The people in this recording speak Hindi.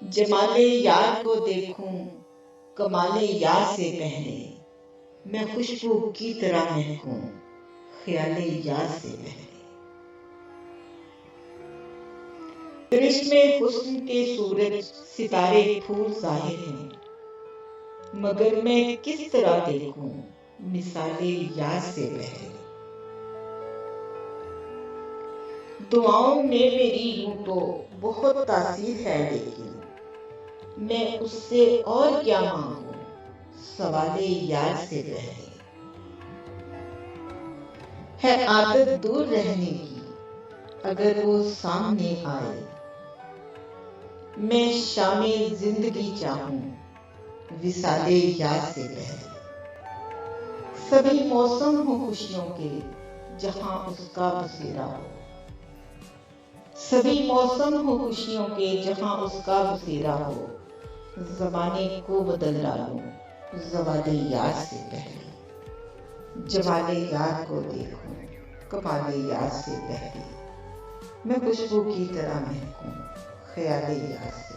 जमाले यार को देखूं कमाले यार से पहले, मैं खुशबू की तरह महकूं ख्याले यार से पहले। दृष्टि में हुस्न के सूरज सितारे फूल जाहिर हैं, मगर मैं किस तरह देखूं मिसाले यार से पहले। दुआओं में मेरी यूं तो बहुत तासीर है, लेकिन मैं उससे और क्या मांगूं सवाले यार से पहले। है आदत दूर रहने की, अगर वो सामने आए, मैं शामे जिंदगी चाहूं विसाले यार से पहले। सभी मौसम हो खुशियों के जहां उसका बसेरा हो, सभी मौसम हो खुशियों के जहां उसका बसेरा हो, ज़माने को बदल डालूं ज़वाले यार से पहले। जमाले यार को देखूं कमाले यार से पहले, मैं खुशबू की तरह महकूं ख्याले यार से।